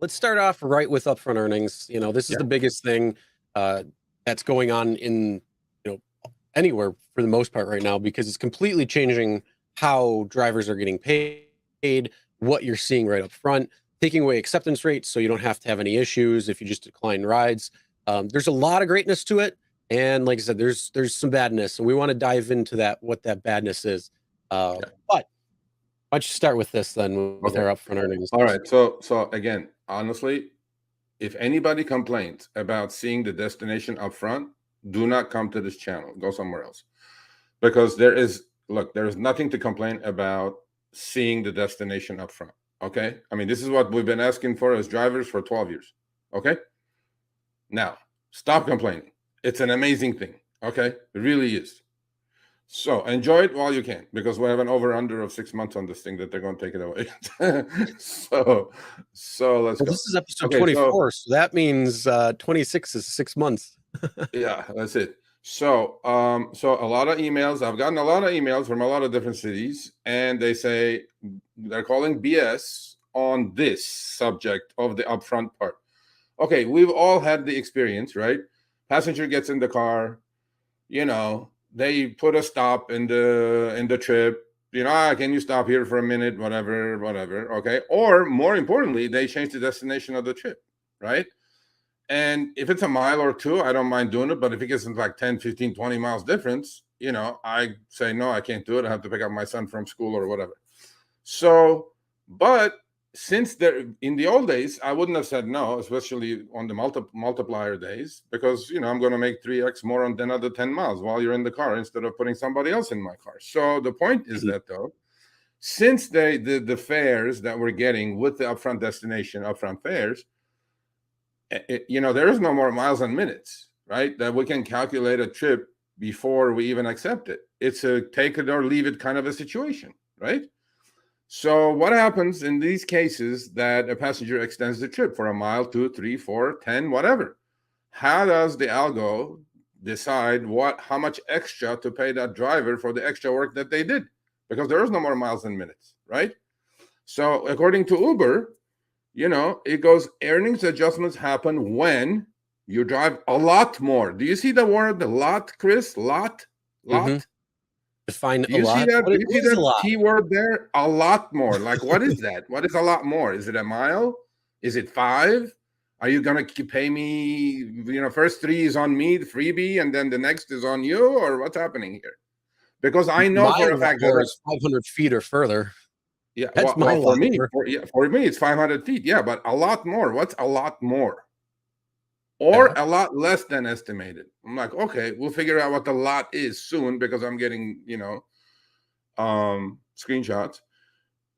let's start off right with upfront earnings. This is Yeah. the biggest thing that's going on in anywhere for the most part right now, because it's completely changing how drivers are getting paid, what you're seeing right up front, taking away acceptance rates so you don't have to have any issues if you just decline rides. There's a lot of greatness to it, and like I said, there's some badness, and we want to dive into that, what that badness is. Yeah. But why don't you start with this then, with Okay. our upfront earnings? All right. So again, honestly, if anybody complains about seeing the destination up front, do not come to this channel. Go somewhere else. Because there's nothing to complain about seeing the destination up front. Okay. I mean, this is what we've been asking for as drivers for 12 years. Okay. Now, stop complaining. It's an amazing thing. Okay. It really is. So enjoy it while you can, because we have an over-under of 6 months on this thing that they're going to take it away. so let's go. This is episode Okay, 24, so that means 26 is 6 months. Yeah, that's it. So a lot of emails. I've gotten a lot of emails from a lot of different cities, and they say they're calling BS on this subject of the upfront part. Okay, we've all had the experience, right? Passenger gets in the car, they put a stop in the trip. Can you stop here for a minute? Whatever. Okay. Or more importantly, they change the destination of the trip, right? And if it's a mile or two, I don't mind doing it. But if it gets into like 10, 15, 20 miles difference, I say, no, I can't do it. I have to pick up my son from school or whatever. So, but since in the old days, I wouldn't have said no, especially on the multiplier days, because I'm going to make 3x more on another 10 miles while you're in the car instead of putting somebody else in my car. So the point is that, though, since the fares that we're getting with the upfront fares, there is no more miles and minutes, right? That we can calculate a trip before we even accept it. It's a take it or leave it kind of a situation, right? So what happens in these cases that a passenger extends the trip for a mile, 2, 3, 4, 10, whatever? How does the algo decide how much extra to pay that driver for the extra work that they did? Because there is no more miles and minutes, right? So according to Uber, it goes, earnings adjustments happen when you drive a lot more. Do you see the word lot, Chris? Lot? Mm-hmm. Define Do you a lot. see that? Do you see that keyword there? A lot more. Like, what is that? What is a lot more? Is it a mile? Is it 5? Are you going to pay me, first 3 is on me, the freebie, and then the next is on you? Or what's happening here? Because I know for a fact that it's 500 feet or further. Yeah, that's well, for me, it's 500 feet. Yeah, but a lot more. What's a lot more? Or a lot less than estimated. I'm like, okay, we'll figure out what the lot is soon, because I'm getting, screenshots.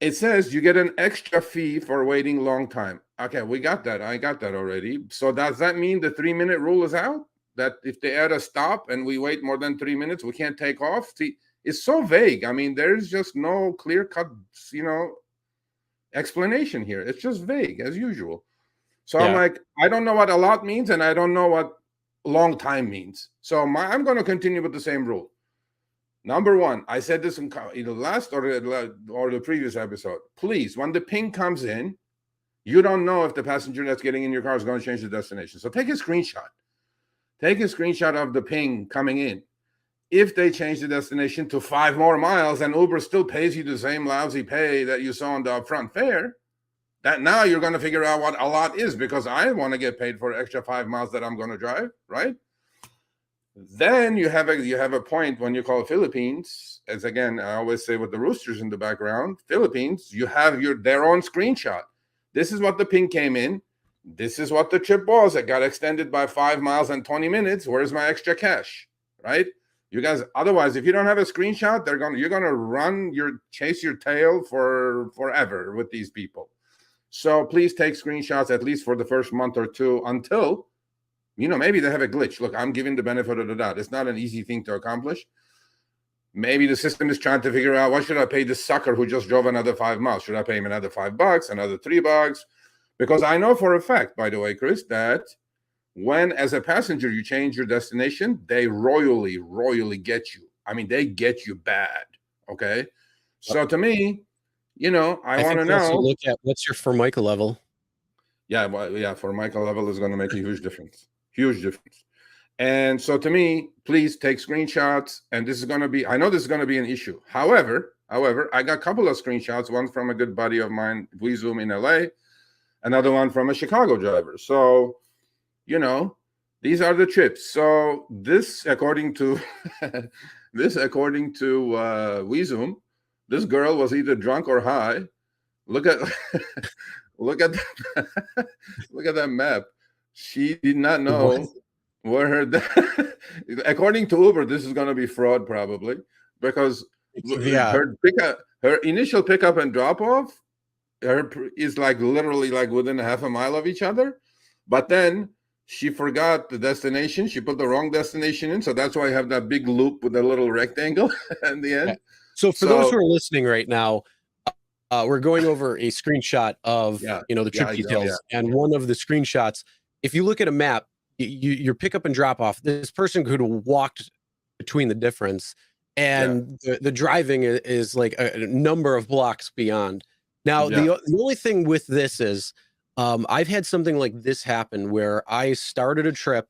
It says you get an extra fee for waiting long time. Okay, we got that. I got that already. So does that mean the 3-minute rule is out? That if they add a stop and we wait more than 3 minutes, we can't take off? See, it's so vague. I mean, there's just no clear-cut, explanation here. It's just vague as usual. So I'm like, I don't know what a lot means, and I don't know what long time means. So I'm going to continue with the same rule. Number one, I said this in the last or the previous episode. Please, when the ping comes in, you don't know if the passenger that's getting in your car is going to change the destination. So take a screenshot. Take a screenshot of the ping coming in. If they change the destination to 5 more miles and Uber still pays you the same lousy pay that you saw on the upfront fare, that now you're going to figure out what a lot is, because I want to get paid for extra 5 miles that I'm going to drive, right? Then you have a point when you call Philippines, as again, I always say with the roosters in the background, Philippines, you have their own screenshot. This is what the ping came in. This is what the trip was. It got extended by 5 miles and 20 minutes. Where's my extra cash, right? You guys, otherwise, if you don't have a screenshot, you're gonna chase your tail for forever with these people. So please take screenshots at least for the first month or two until, maybe they have a glitch. Look, I'm giving the benefit of the doubt. It's not an easy thing to accomplish. Maybe the system is trying to figure out, what should I pay this sucker who just drove another 5 miles? Should I pay him another $5, another $3? Because I know for a fact, by the way, Chris, that when as a passenger you change your destination, they royally get you. I mean, they get you bad. Okay. So to me, I want to know. Look at what's your Formica level. Yeah, well, yeah, for Michael level is going to make a huge difference. Huge difference. And so to me, please take screenshots. And this is going to be, I know this is going to be an issue. However, I got a couple of screenshots, one from a good buddy of mine, WeZoom in LA, another one from a Chicago driver. So, you know, these are the trips. So this, according to WeZoom, this girl was either drunk or high. Look at look at look at that map. She did not know where her according to Uber, this is going to be fraud probably, because Yeah. her initial pickup and drop off is like literally like within a half a mile of each other, but then she forgot the destination. She put the wrong destination in, so that's why I have that big loop with a little rectangle at the end. Yeah. So for those who are listening right now, we're going over a screenshot of the trip details, and one of the screenshots, if you look at a map, your pickup and drop off, this person could have walked between the difference, and the driving is like a number of blocks beyond. Now, the only thing with this is, I've had something like this happen where I started a trip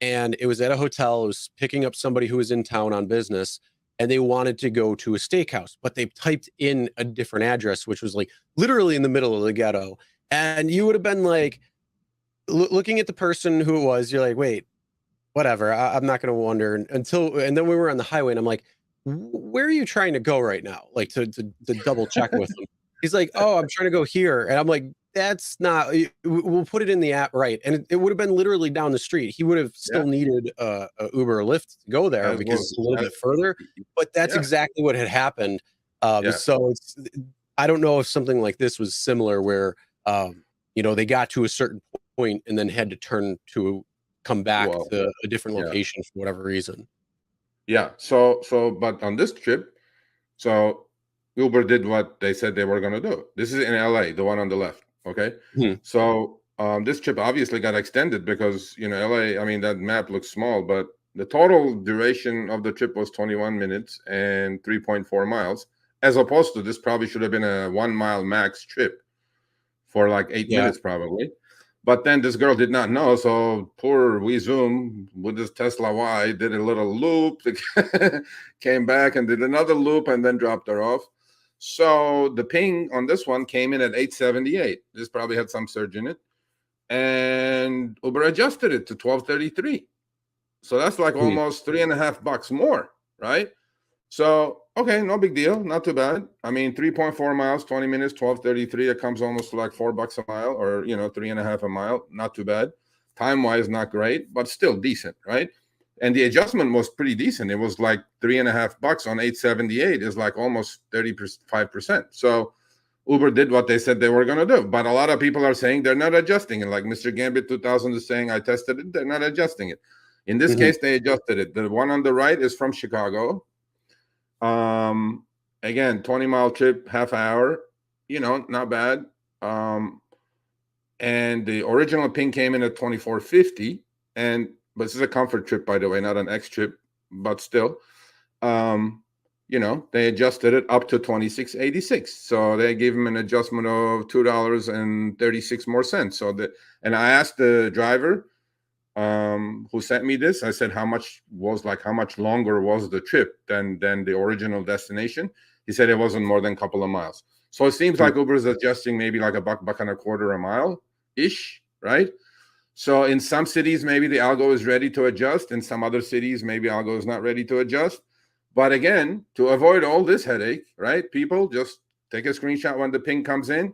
and it was at a hotel. It was picking up somebody who was in town on business, and they wanted to go to a steakhouse, but they typed in a different address, which was like literally in the middle of the ghetto. And you would have been like, looking at the person who it was, you're like, wait, whatever. I'm not going to wonder and then we were on the highway, and I'm like, where are you trying to go right now? Like to double check with him. He's like, oh, I'm trying to go here. And I'm like, that's not, we'll put it in the app, right? And it would have been literally down the street. He would have still needed a Uber or Lyft to go there because it's a little bit further, but that's exactly what had happened. So I don't know if something like this was similar where, they got to a certain point and then had to come back to a different location for whatever reason. Yeah. So, but on this trip, so Uber did what they said they were going to do. This is in LA, the one on the left. Okay. So this trip obviously got extended because, LA, I mean, that map looks small, but the total duration of the trip was 21 minutes and 3.4 miles, as opposed to this probably should have been a 1 mile max trip for like 8 minutes probably. But then this girl did not know, so poor WeZoom with his Tesla Y did a little loop, came back and did another loop, and then dropped her off. So the ping on this one came in at 878. This probably had some surge in it, and Uber adjusted it to 1233. So that's like almost $3.50 more, right? So, okay, no big deal. Not too bad. I mean, 3.4 miles, 20 minutes, 1233. It comes almost to like $4 a mile, or, 3.5 a mile. Not too bad. Time-wise, not great, but still decent, right? And the adjustment was pretty decent. It was like $3.50 on 878 is like almost 35%. So Uber did what they said they were going to do. But a lot of people are saying they're not adjusting it. Like Mr. Gambit 2000 is saying, I tested it. They're not adjusting it. In this case, they adjusted it. The one on the right is from Chicago. Again, 20-mile trip, half hour, not bad. And the original ping came in at 2450, but this is a comfort trip, by the way, not an X trip, but still, they adjusted it up to 2686. So they gave him an adjustment of $2.36 more cents. And I asked the driver, who sent me this, I said, how much longer was the trip than the original destination? He said it wasn't more than a couple of miles. So it seems like Uber is adjusting maybe like $1.25 a mile ish, right? So in some cities, maybe the algo is ready to adjust. In some other cities, maybe algo is not ready to adjust. But again, to avoid all this headache, right? People just take a screenshot when the ping comes in,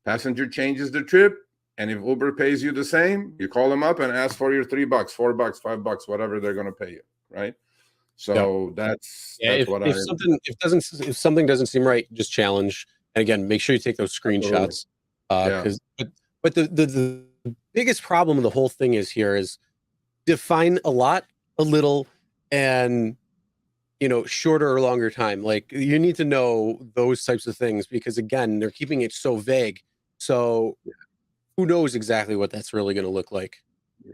passenger changes the trip, and if Uber pays you the same, you call them up and ask for your $3, $4, $5, whatever they're going to pay you, right? So that's what if something doesn't seem right, just challenge. And again, make sure you take those screenshots. But the biggest problem of the whole thing is define a lot, a little, and shorter or longer time. Like, you need to know those types of things, because again, they're keeping it so vague. So who knows exactly what that's really going to look like?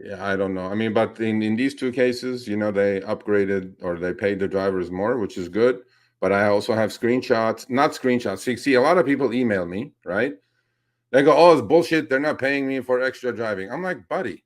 Yeah, I don't know. I mean, but in these two cases, they upgraded, or they paid the drivers more, which is good. But I also have screenshots, not screenshots. See, a lot of people email me, right? They go, oh, it's bullshit. They're not paying me for extra driving. I'm like, buddy,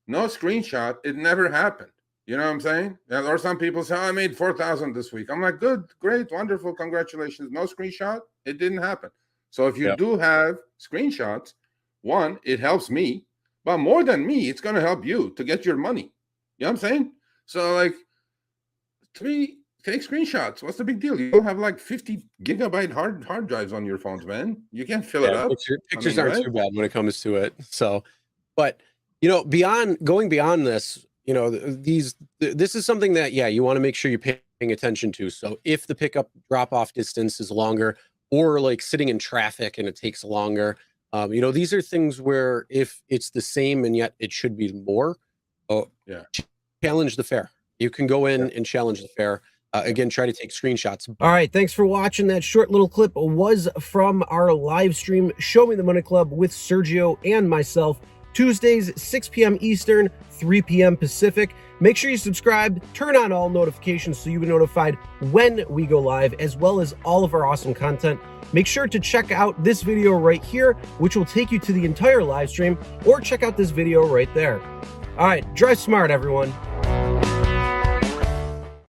no screenshot. It never happened. You know what I'm saying? Or some people say, oh, I made 4,000 this week. I'm like, good, great, wonderful, congratulations. No screenshot. It didn't happen. So if you do have screenshots, one, it helps me, but more than me, it's going to help you to get your money. You know what I'm saying? So like, take screenshots. What's the big deal? You don't have like 50 gigabyte hard drives on your phones, man. You can't fill it up. Pictures aren't too bad when it comes to it. So, but you know, going beyond this, you know, this is something that, yeah, you want to make sure you're paying attention to. So if the pickup drop off distance is longer, or like sitting in traffic and it takes longer, you know, these are things where if it's the same and yet it should be more, challenge the fare. You can go in and challenge the fare. Again, try to take screenshots. All right, thanks for watching. That short little clip was from our live stream, Show Me the Money Club with Sergio and myself, Tuesdays, 6 p.m. Eastern, 3 p.m. Pacific. Make sure you subscribe, turn on all notifications so you'll be notified when we go live, as well as all of our awesome content. Make sure to check out this video right here, which will take you to the entire live stream, or check out this video right there. All right, drive smart, everyone.